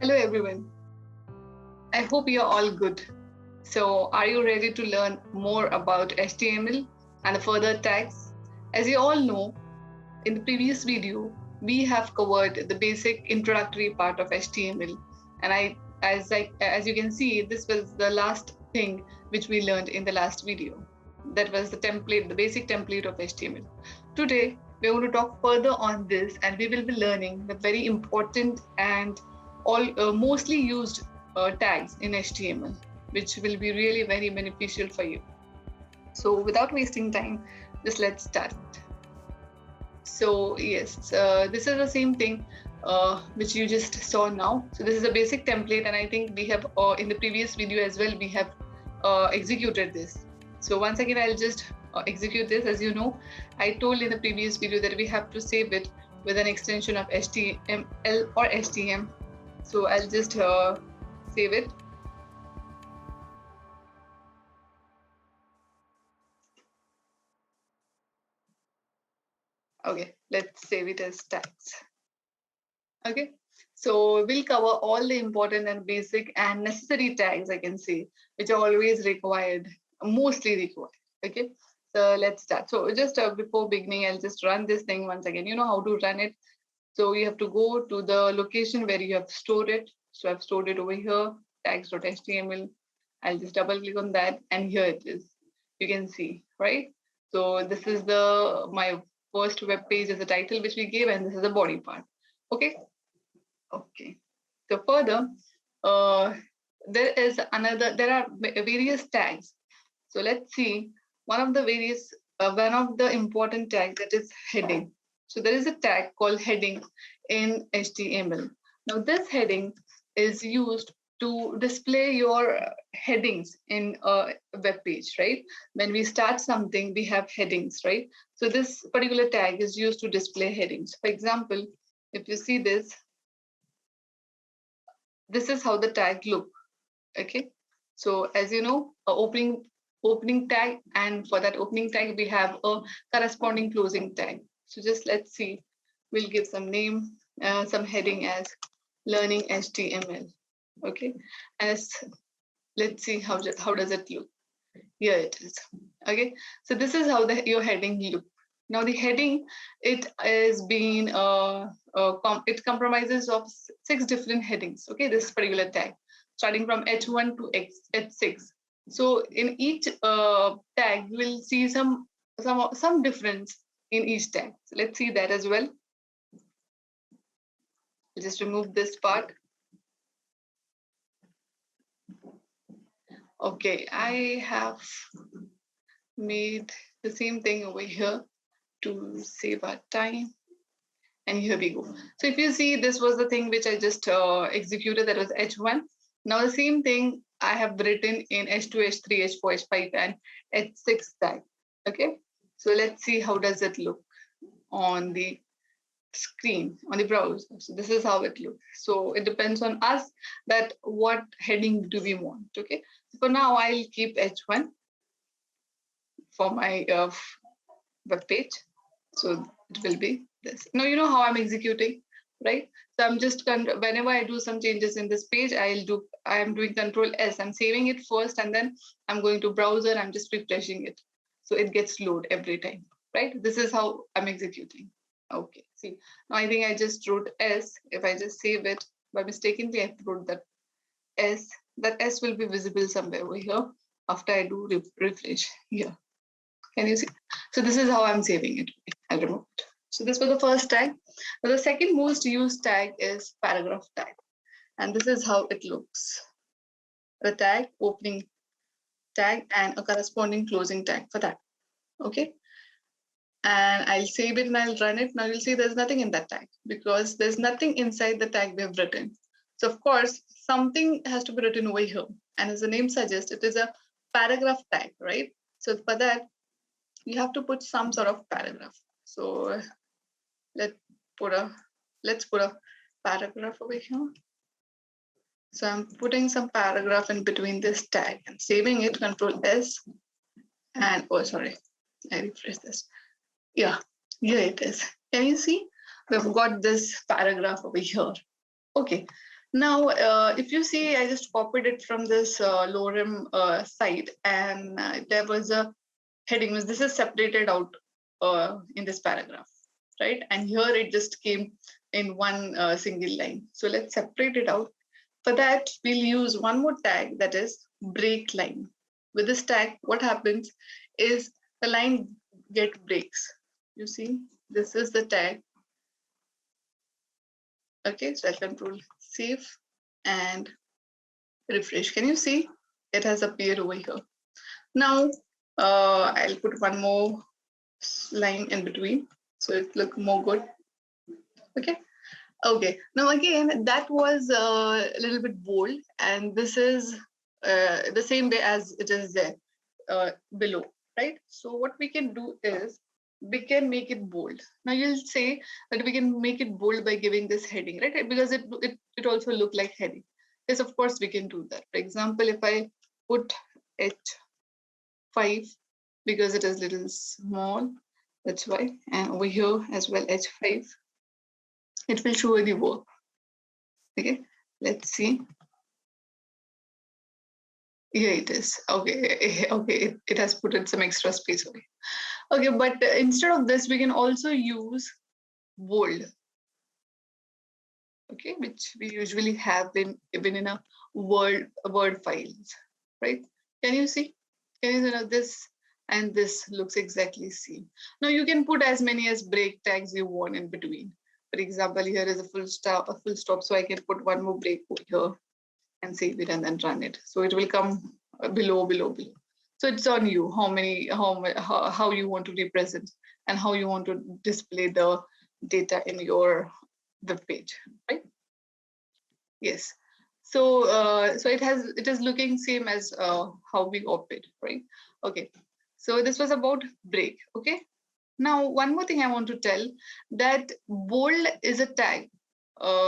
Hello everyone. I hope you're all good. So, are you ready to learn more about HTML and the further tags? As you all know, in the previous video, we have covered the basic introductory part of HTML, and as you can see, this was the last thing which we learned in the last video. That was the template, the basic template of HTML. Today, we're going to talk further on this, and we will be learning the very important and mostly used tags in HTML, which will be really very beneficial for you. So without wasting time, just let's start. So yes, this is the same thing which you just saw now. So this is a basic template, and I think we have in the previous video as well, we have executed this. So once again, I'll just execute this. As you know, I told in the previous video that we have to save it with an extension of HTML or HTM. So I'll just save it. Okay, let's save it as tags. Okay, so we'll cover all the important and basic and necessary tags, I can say, which are always required, mostly required. Okay, so let's start. So just before beginning, I'll just run this thing once again. You know how to run it. So you have to go to the location where you have stored it. So I've stored it over here, tags.html. I'll just double click on that, and here it is. You can see, right? So this is my first web page as a title which we gave, and this is the body part. Okay. Okay. So further, there are various tags. So let's see one of the important tags, that is heading. So there is a tag called heading in HTML. Now this heading is used to display your headings in a web page, right? When we start something, we have headings, right? So this particular tag is used to display headings. For example, if you see this is how the tag look. Okay, so as you know, opening tag, and for that opening tag we have a corresponding closing tag. So just let's see, we'll give some name, some heading as learning HTML. Okay, as let's see how does it look. Here it is. Okay, so this is how your heading look. Now the heading, it is being it compromises of 6 different headings. Okay, this particular tag, starting from H1 to H6. So in each tag, you will see some difference in each tag. So let's see that as well. I'll just remove this part. Okay, I have made the same thing over here to save our time. And here we go. So if you see, this was the thing which I just executed, that was H1. Now the same thing I have written in H2, H3, H4, H5, and H6 tag. Okay, so let's see how does it look on the screen, on the browser. So this is how it looks. So it depends on us that what heading do we want. Okay, so for now I'll keep H1 for my web page. So it will be this. Now you know how I'm executing, right? So I'm just whenever I do some changes in this page, I am doing Control S. I'm saving it first, and then I'm going to browser. I'm just refreshing it, so it gets load every time, right? This is how I'm executing. Okay, see, now I think I just wrote S. If I just save it, by mistakenly I wrote that S. That S will be visible somewhere over here after I do refresh here. Can you see? So this is how I'm saving it. I'll remove it. So this was the first tag. Now the second most used tag is paragraph tag. And this is how it looks. The tag, opening tag, and a corresponding closing tag for that. Okay. And I'll save it and I'll run it. Now you'll see there's nothing in that tag because there's nothing inside the tag we have written. So of course, something has to be written over here. And as the name suggests, it is a paragraph tag, right? So for that, you have to put some sort of paragraph. So let's put a paragraph over here. So I'm putting some paragraph in between this tag and saving it, Control S. And oh, sorry, I refresh this. Yeah, here it is. Can you see? We've got this paragraph over here. Okay, Now, if you see, I just copied it from this Lorem site, and there was a heading. This is separated out in this paragraph, right? And here it just came in one single line. So let's separate it out. For that, we'll use one more tag, that is break line. With this tag, what happens is the line get breaks. You see, this is the tag. Okay, so I'll control save and refresh. Can you see? It has appeared over here. Now, I'll put one more line in between so it look more good. Okay. Okay. Now again, that was a little bit bold, and this is the same way as it is there below, right? So what we can do is we can make it bold. Now you'll say that we can make it bold by giving this heading, right? Because it also look like heading. Yes, of course we can do that. For example, if I put H5 because it is little small, that's why, and over here as well H5, it will show the work. Okay, let's see. Here it is. Okay, okay, it has put in some extra space away. Okay, but instead of this, we can also use bold. Okay, which we usually have in even in a word files, right? Can you see? Can you see this and this looks exactly same. Now you can put as many as break tags you want in between. For example, here is a full stop, so I can put one more break over here and save it and then run it. So it will come below. So it's on you how you want to represent and how you want to display the data in your web page, right? Yes. So so it is looking same as how we operate, right? Okay. So this was about break. Okay. Now, one more thing I want to tell, that bold is a tag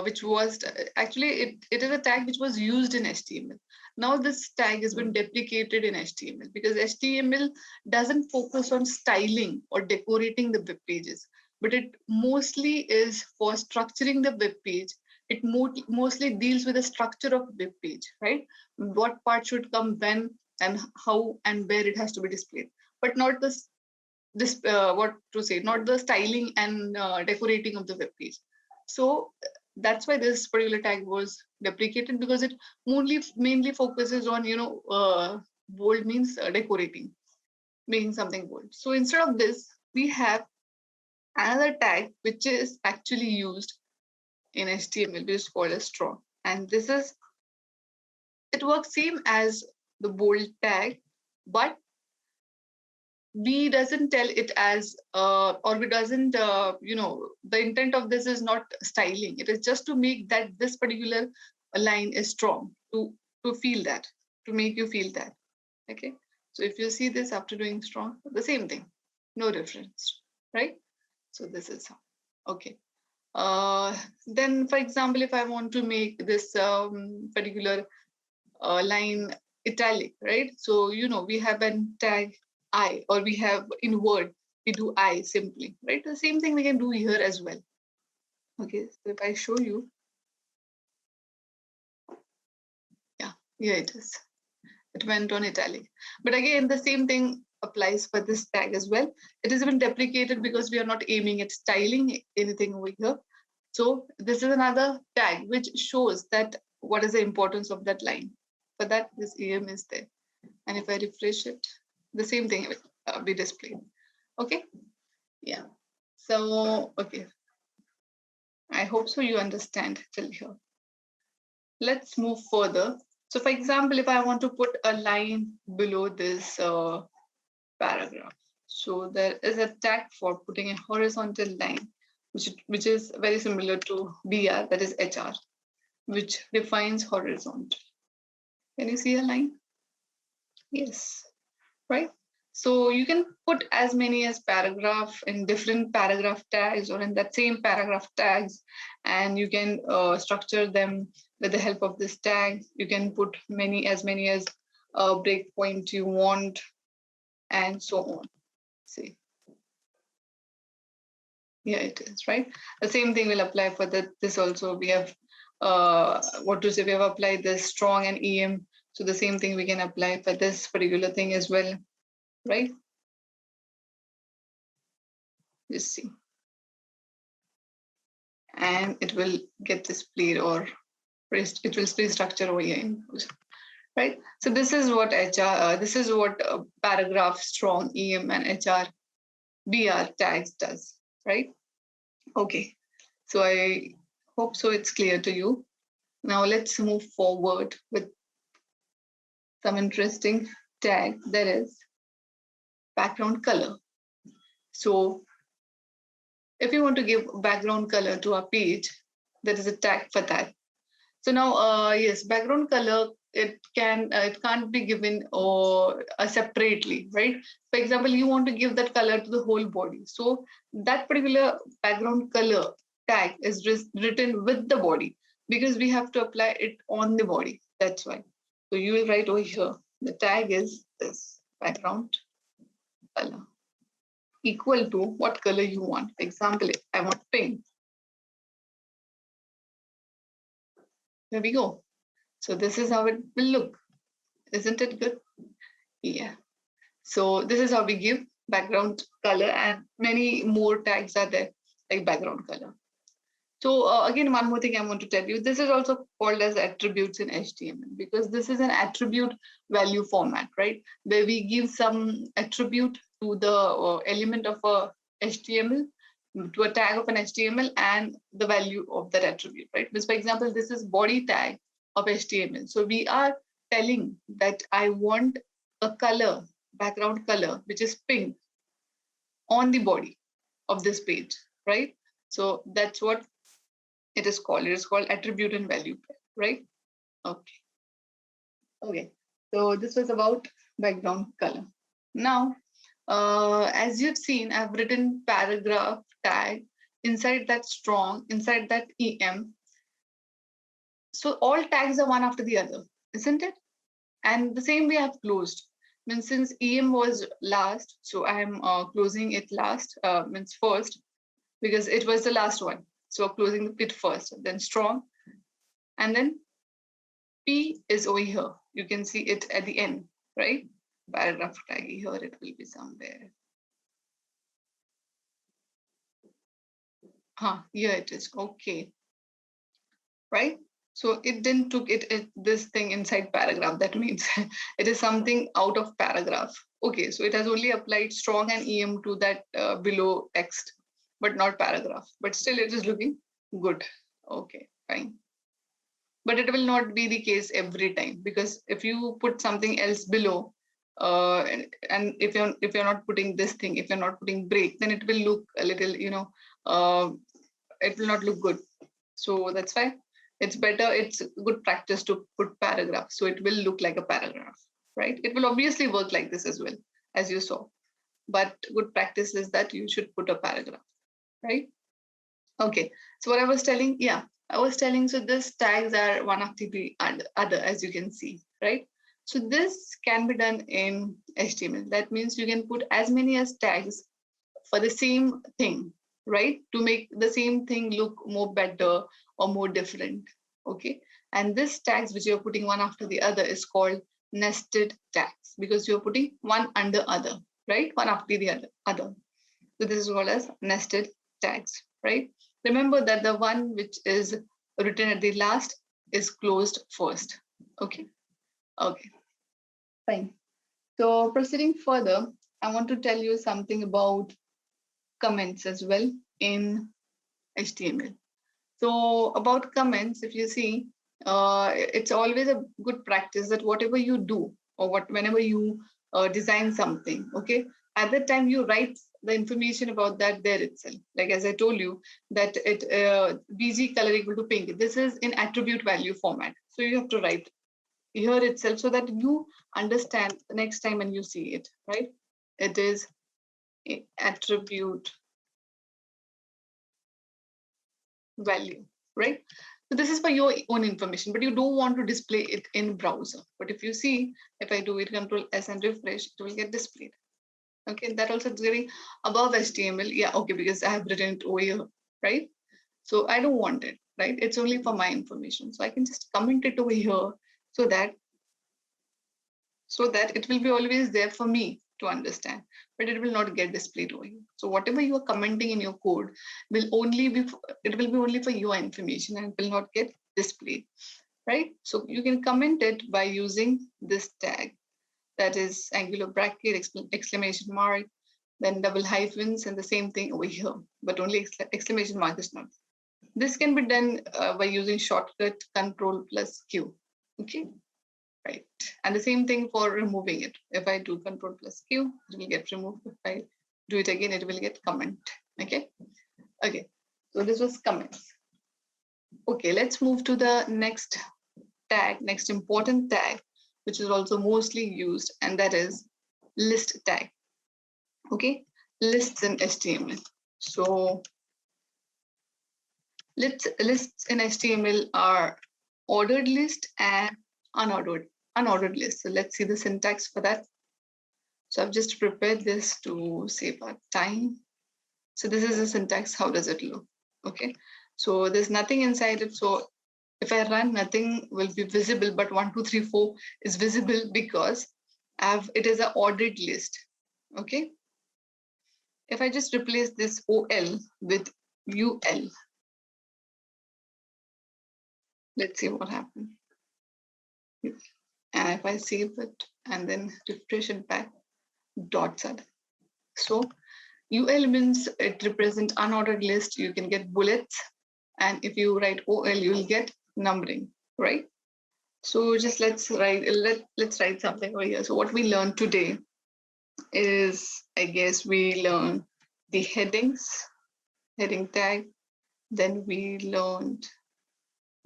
which was actually it is a tag which was used in HTML. Now this tag has been deprecated in HTML because HTML doesn't focus on styling or decorating the web pages, but it mostly is for structuring the web page. It mostly deals with the structure of web page, right? What part should come when and how and where it has to be displayed, but not this what to say, not the styling and decorating of the web page. So that's why this particular tag was deprecated, because it mainly focuses on bold means decorating, making something bold. So instead of this, we have another tag which is actually used in HTML, which is called a strong, and this is, it works same as the bold tag, but we doesn't tell it as or we doesn't the intent of this is not styling. It is just to make that this particular line is strong, to feel that, to make you feel that. Okay, so if you see this after doing strong, the same thing, no difference, right? So this is how. Okay, then for example, if I want to make this particular line italic, right? So, we have a tag I, or we have in Word, we do I simply, right? The same thing we can do here as well. Okay, so if I show you, yeah, here it is. It went on italic. But again, the same thing applies for this tag as well. It has been deprecated because we are not aiming at styling anything over here. So this is another tag which shows that what is the importance of that line. For that, this EM is there. And if I refresh it, the same thing will be displayed. Okay, yeah. So, okay, I hope so you understand till here. Let's move further. So for example, if I want to put a line below this paragraph, so there is a tag for putting a horizontal line, which is very similar to BR, that is HR, which defines horizontal. Can you see a line? Yes, right? So you can put as many as paragraph in different paragraph tags or in that same paragraph tags, and you can structure them with the help of this tag. You can put many as breakpoint you want, and so on. See, here it is, right? The same thing will apply for this also. We have what to say, we have applied this strong and EM. So the same thing we can apply for this particular thing as well, right? Just see. And it will get displayed or it will display structure over here, right? So this is what HR, this is what paragraph, strong, EM, and HR, BR tags does, right? Okay, so I hope so it's clear to you. Now let's move forward with some interesting tag, that is background color. So if you want to give background color to a page, there is a tag for that. So now, yes, background color, it can't be given or separately, right? For example, you want to give that color to the whole body. So that particular background color tag is written with the body because we have to apply it on the body. That's why. So you will write over here, the tag is this background color equal to what color you want. Example, I want pink. There we go. So this is how it will look. Isn't it good? Yeah. So this is how we give background color, and many more tags are there like background color. So again, one more thing I want to tell you, this is also called as attributes in HTML because this is an attribute value format, right? Where we give some attribute to the element of a HTML, to a tag of an HTML and the value of that attribute, right? Because for example, this is body tag of HTML. So we are telling that I want a color, background color, which is pink on the body of this page, right? So that's what it is called. It is called attribute and value, right? Okay. Okay. So this was about background color. Now, as you've seen, I've written paragraph tag inside that strong, inside that EM. So all tags are one after the other, isn't it? And the same way I've closed. Means since EM was last, so I'm closing it last, means first, because it was the last one. So closing it first, then strong, and then P is over here. You can see it at the end, right? Paragraph tag here, it will be somewhere. Here it is. Okay, right? So it didn't took this thing inside paragraph. That means it is something out of paragraph. Okay, so it has only applied strong and EM to that below text, but not paragraph. But still, it is looking good. Okay, fine. But it will not be the case every time because if you put something else below, and if you're not putting this thing, if you're not putting break, then it will look a little, it will not look good. So that's why it's better. It's good practice to put paragraph, so it will look like a paragraph, right? It will obviously work like this as well, as you saw. But good practice is that you should put a paragraph, right? Okay. So what I was telling, I was telling, so these tags are one after the other, as you can see, right? So this can be done in HTML. That means you can put as many as tags for the same thing, right? To make the same thing look more better or more different, okay? And this tags which you're putting one after the other is called nested tags because you're putting one under other, right? One after the other. So this is called as nested tags, right? Remember that the one which is written at the last is closed first. Okay. Okay. Fine. So proceeding further, I want to tell you something about comments as well in HTML. So about comments, if you see, it's always a good practice that whatever you do or whenever you design something, okay, at that time you write the information about that there itself. Like as I told you that it BG color equal to pink. This is in attribute value format. So you have to write here itself so that you understand the next time when you see it, right? It is attribute value, right? So this is for your own information, but you don't want to display it in browser. But if you see, if I do it, Control S and refresh, it will get displayed. Okay, that also is getting above HTML. Yeah, okay, because I have written it over here, right? So I don't want it. right? It's only for my information. So I can just comment it over here so that it will be always there for me to understand, but it will not get displayed over here. So whatever you are commenting in your code will only be, it will be only for your information and it will not get displayed, right? So you can comment it by using this tag, that is angular bracket, exclamation mark, then double hyphens, and the same thing over here, but only exclamation mark is not. This can be done by using shortcut Control plus Q. Okay, right. And the same thing for removing it. If I do Control plus Q, it will get removed. If I do it again, it will get comment. Okay. Okay. So this was comments. Okay, let's move to the next tag, next important tag, which is also mostly used, and that is list tag. Okay, lists in HTML. So lists in HTML are ordered list and unordered list. So let's see the syntax for that. So I've just prepared this to save our time. So this is the syntax. How does it look? Okay, so there's nothing inside it. So if I run, nothing will be visible, but 1, 2, 3, 4 is visible because it is an ordered list. Okay. If I just replace this OL with UL, let's see what happens. And if I save it and then refresh it back, dots are there. So UL means it represents unordered list. You can get bullets. And if you write OL, you will get numbering, right? So just let's write something over here. So what we learned today is, I guess we learned the heading tag. Then we learned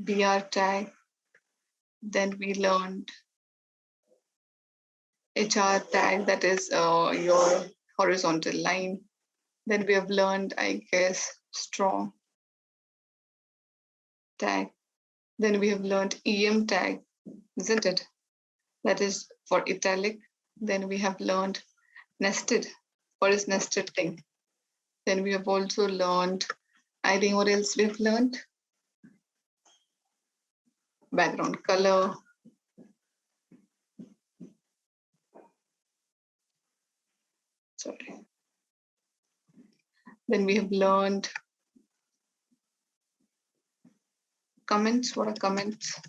BR tag. Then we learned HR tag, that is your horizontal line. Then we have learned, I guess, strong tag. Then we have learned EM tag, isn't it? That is for italic. Then we have learned nested. What is nested thing? Then we have also learned, I think what else we've learned? Background color. Sorry. Then we have learned comments. What are comments?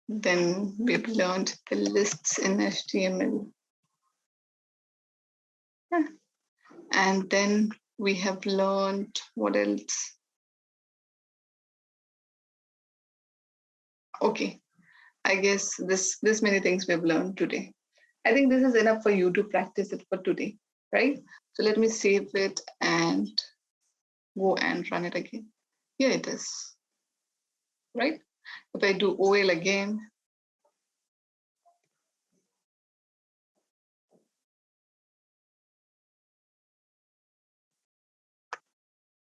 Then we've learned the lists in HTML. And then we have learned what else? Okay, I guess this many things we've learned today. I think this is enough for you to practice it for today, right? So let me save it and go and run it again. Here it is, right? If I do OL again,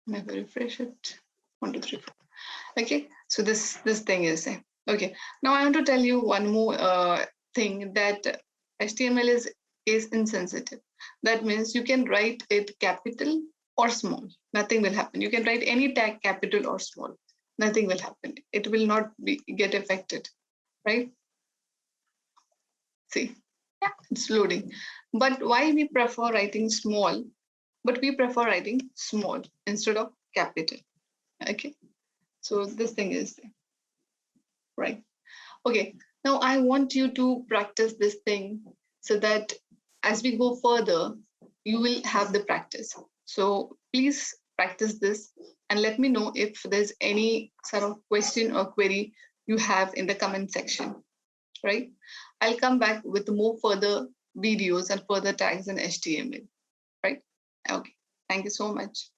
maybe refresh it. 1, 2, 3, 4. Okay, so this thing is there. Okay, now I want to tell you one more thing, that HTML is insensitive. That means you can write it capital or small. Nothing will happen. You can write any tag capital or small. Nothing will happen. It will not get affected, right? See, yeah, it's loading. But why we prefer writing small? But we prefer writing small instead of capital. Okay, so this thing is there, right? Okay, now I want you to practice this thing so that as we go further, you will have the practice. So please practice this and let me know if there's any sort of question or query you have in the comment section, right? I'll come back with more further videos and further tags in HTML, right? Okay, thank you so much.